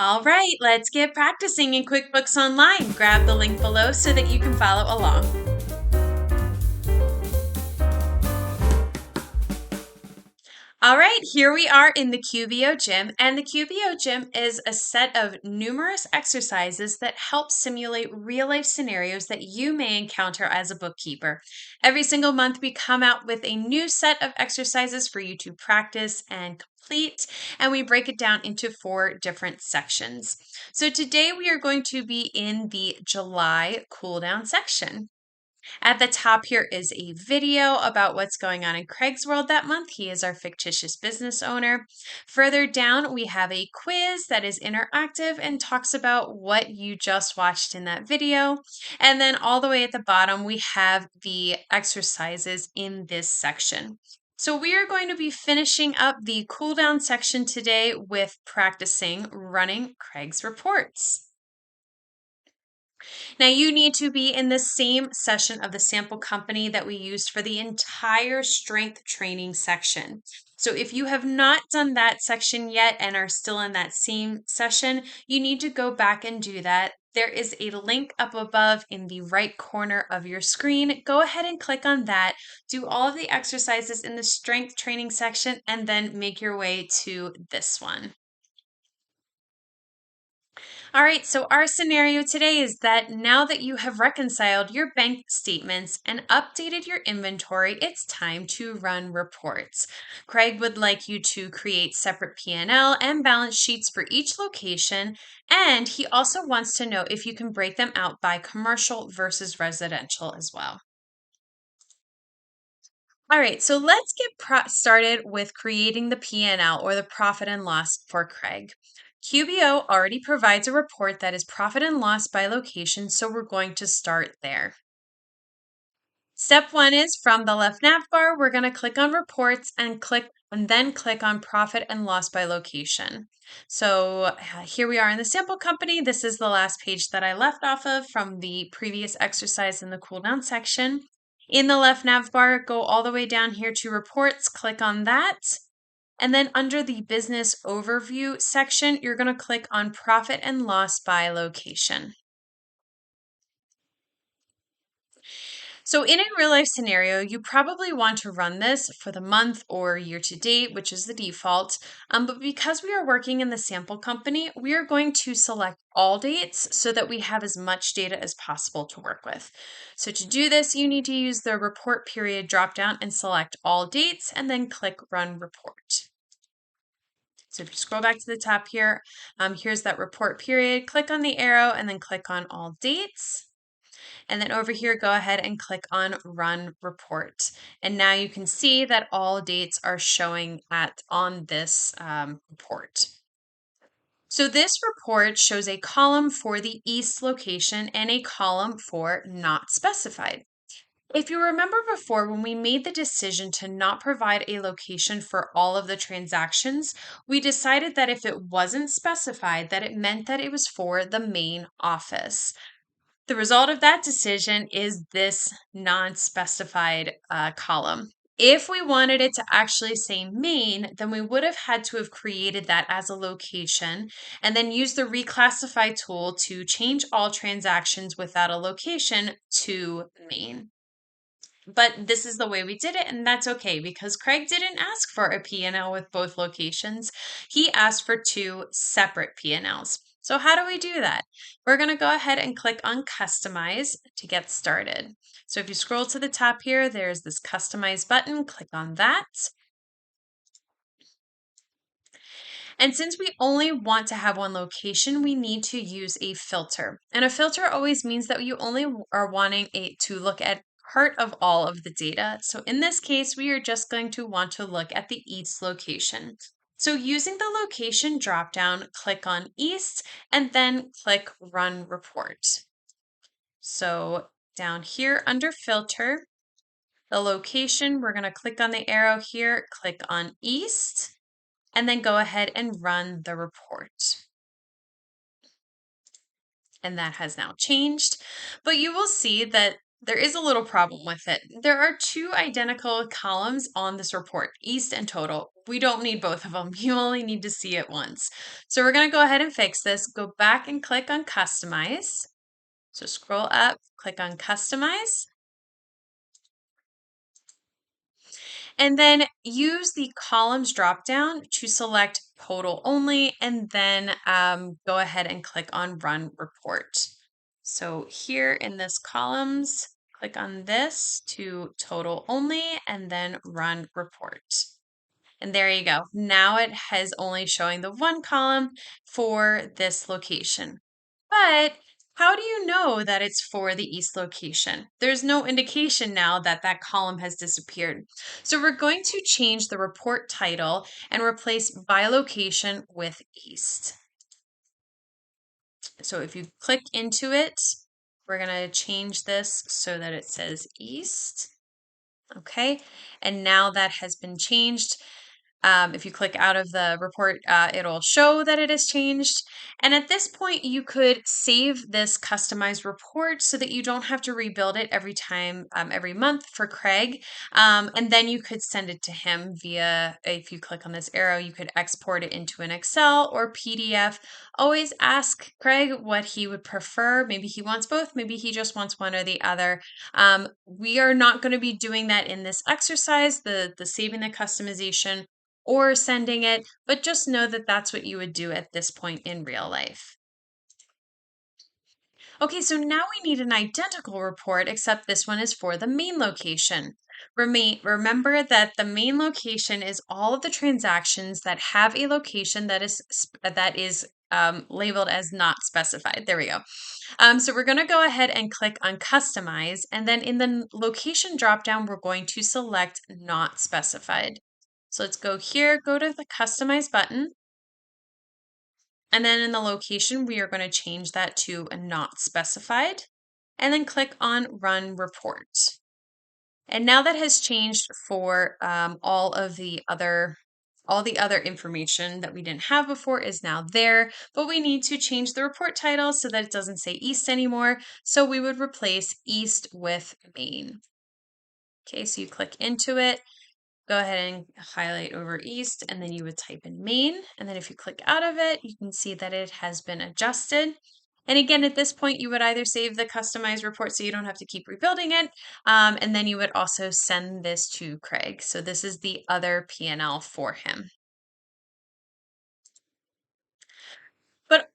All right, let's get practicing in QuickBooks Online. Grab the link below so that you can follow along. All right, here we are in the QBO gym, and the QBO gym is a set of numerous exercises that help simulate real-life scenarios that you may encounter as a bookkeeper. Every single month, we come out with a new set of exercises for you to practice and complete, and we break it down into 4 different sections. So today we are going to be in the July cool down section. At the top here is a video about what's going on in Craig's world that month. He is our fictitious business owner. Further down, we have a quiz that is interactive and talks about what you just watched in that video. And then all the way at the bottom, we have the exercises in this section. So we are going to be finishing up the cool down section today with practicing running Craig's reports. Now you need to be in the same session of the sample company that we used for the entire strength training section. So if you have not done that section yet and are still in that same session, you need to go back and do that. There is a link up above in the right corner of your screen. Go ahead and click on that. Do all of the exercises in the strength training section and then make your way to this one. All right, so our scenario today is that now that you have reconciled your bank statements and updated your inventory, it's time to run reports. Craig would like you to create separate P&L and balance sheets for each location, and he also wants to know if you can break them out by commercial versus residential as well. All right, so let's get started with creating the P&L or the profit and loss for Craig. QBO already provides a report that is profit and loss by location, so we're going to start there. Step 1 is from the left nav bar, we're going to click on reports and then click on profit and loss by location. So here we are in the sample company. This is the last page that I left off of from the previous exercise in the cool down section. In the left nav bar, go all the way down here to reports, click on that. And then under the business overview section, you're going to click on profit and loss by location. So in a real life scenario, you probably want to run this for the month or year to date, which is the default. But because we are working in the sample company, we are going to select all dates so that we have as much data as possible to work with. So to do this, you need to use the report period dropdown and select all dates and then click run report. So if you scroll back to the top here, here's that report period. Click on the arrow and then click on all dates. And then over here, go ahead and click on Run Report. And now you can see that all dates are showing on this report. So this report shows a column for the East location and a column for not specified. If you remember before, when we made the decision to not provide a location for all of the transactions, we decided that if it wasn't specified, that it meant that it was for the main office. The result of that decision is this non-specified column. If we wanted it to actually say main, then we would have had to have created that as a location and then use the reclassify tool to change all transactions without a location to main. But this is the way we did it, and that's okay because Craig didn't ask for a P&L with both locations. He asked for 2 separate P&Ls. So how do we do that? We're going to go ahead and click on Customize to get started. So if you scroll to the top here, there's this Customize button. Click on that. And since we only want to have one location, we need to use a filter. And a filter always means that you only are wanting to look at part of all of the data. So in this case, we are just going to want to look at the East location. So using the location dropdown, click on East and then click Run Report. So down here under Filter, the location, we're going to click on the arrow here, click on East, and then go ahead and run the report. And that has now changed, but you will see that There is a little problem with it. There are two identical columns on this report, East and total. We don't need both of them. You only need to see it once. So we're going to go ahead and fix this. Go back and click on Customize. So scroll up, click on Customize. And then use the columns dropdown to select total only, and then go ahead and click on Run Report. So here in this columns, click on this to total only, and then Run Report. And there you go. Now it has only showing the one column for this location. But how do you know that it's for the East location? There's no indication now that that column has disappeared. So we're going to change the report title and replace by location with East. So if you click into it, we're going to change this so that it says East. Okay, and now that has been changed. If you click out of the report, it'll show that it has changed. And at this point, you could save this customized report so that you don't have to rebuild it every time, every month for Craig. And then you could send it to him via, if you click on this arrow, you could export it into an Excel or PDF. Always ask Craig what he would prefer. Maybe he wants both, maybe he just wants one or the other. We are not going to be doing that in this exercise, the saving the customization or sending it, but just know that that's what you would do at this point in real life. Okay, so now we need an identical report, except this one is for the main location. Remember that the main location is all of the transactions that have a location that is labeled as not specified. There we go. So we're going to go ahead and click on Customize, and then in the location dropdown, we're going to select Not Specified. So let's go here, go to the Customize button. And then in the location, we are going to change that to a Not Specified. And then click on Run Report. And now that has changed for all the other information that we didn't have before is now there, but we need to change the report title so that it doesn't say East anymore. So we would replace East with Main. Okay, so you click into it. Go ahead and highlight over East, and then you would type in Main. And then if you click out of it, you can see that it has been adjusted. And again, at this point, you would either save the customized report so you don't have to keep rebuilding it, and then you would also send this to Craig. So this is the other P&L for him. But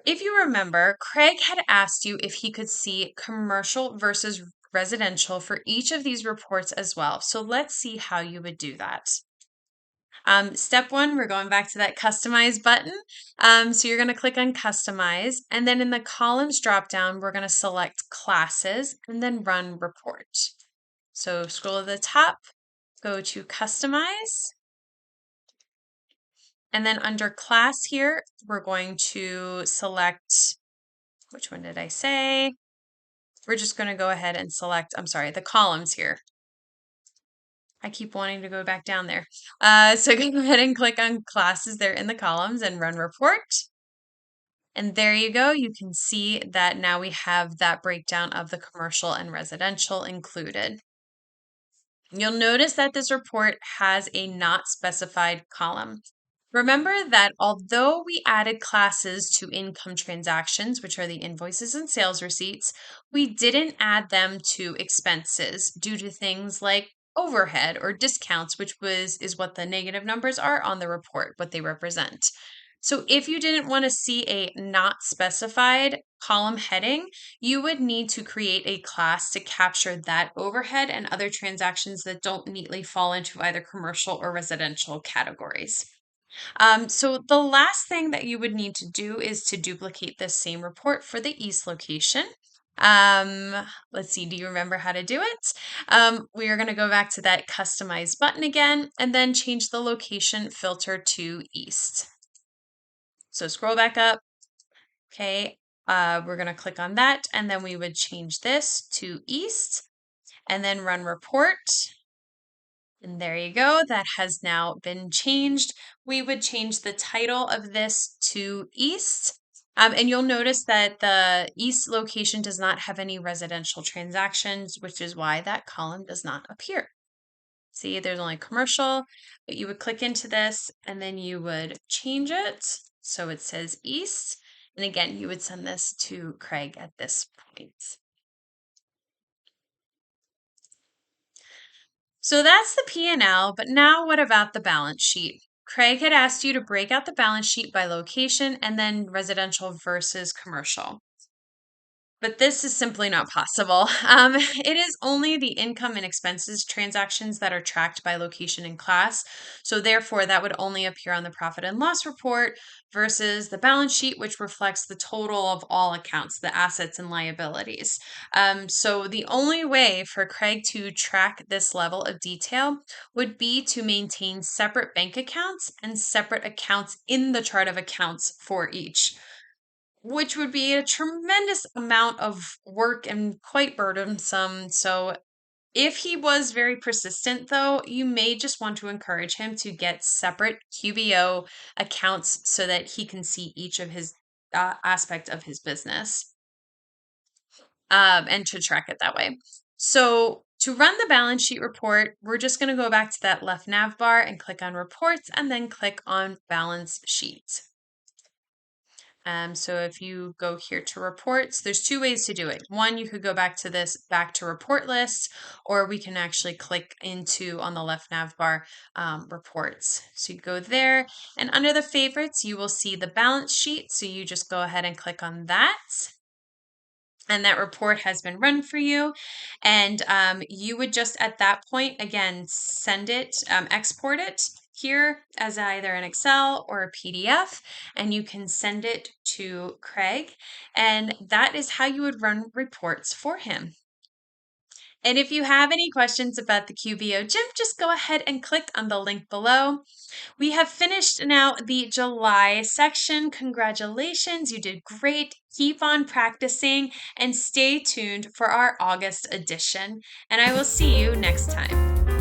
if you remember, Craig had asked you if he could see commercial versus residential for each of these reports as well. So let's see how you would do that. Step one, we're going back to that Customize button. So you're going to click on Customize, and then in the columns dropdown, we're going to select Classes and then Run Report. So scroll to the top, go to Customize, and then under Class here, we're going to select, which one did I say? We're just going to go ahead and select, the columns here. I keep wanting to go back down there. So go ahead and click on Classes there in the columns and Run Report. And there you go. You can see that now we have that breakdown of the commercial and residential included. You'll notice that this report has a not specified column. Remember that although we added classes to income transactions, which are the invoices and sales receipts, we didn't add them to expenses due to things like overhead or discounts, which is what the negative numbers are on the report, what they represent. So if you didn't want to see a not specified column heading, you would need to create a class to capture that overhead and other transactions that don't neatly fall into either commercial or residential categories. So the last thing that you would need to do is to duplicate this same report for the East location. Let's see, do you remember how to do it? We are going to go back to that Customize button again, and then change the location filter to East. So scroll back up. Okay, we're going to click on that, and then we would change this to East, and then Run Report. And there you go. That has now been changed. We would change the title of this to East. And you'll notice that the East location does not have any residential transactions, which is why that column does not appear. See, there's only commercial, but you would click into this and then you would change it. So it says East. And again, you would send this to Craig at this point. So that's the P&L, but now what about the balance sheet? Craig had asked you to break out the balance sheet by location and then residential versus commercial. But this is simply not possible. It is only the income and expenses transactions that are tracked by location and class. So therefore, that would only appear on the profit and loss report versus the balance sheet, which reflects the total of all accounts, the assets and liabilities. So the only way for Craig to track this level of detail would be to maintain separate bank accounts and separate accounts in the chart of accounts for each, which would be a tremendous amount of work and quite burdensome. So, if he was very persistent, though, you may just want to encourage him to get separate QBO accounts so that he can see each of his aspect of his business, and to track it that way. So, to run the balance sheet report, we're just going to go back to that left nav bar and click on reports and then click on balance sheet. So if you go here to reports, there's two ways to do it. One, you could go back to this back to report list, or we can actually click into on the left nav bar reports. So you go there, and under the favorites, you will see the balance sheet. So you just go ahead and click on that. And that report has been run for you. And you would just at that point, again, send it, export it here as either an Excel or a PDF, and you can send it to Craig. And that is how you would run reports for him. And if you have any questions about the QBO Gym, just go ahead and click on the link below. We have finished now the July section. Congratulations, you did great. Keep on practicing and stay tuned for our August edition. And I will see you next time.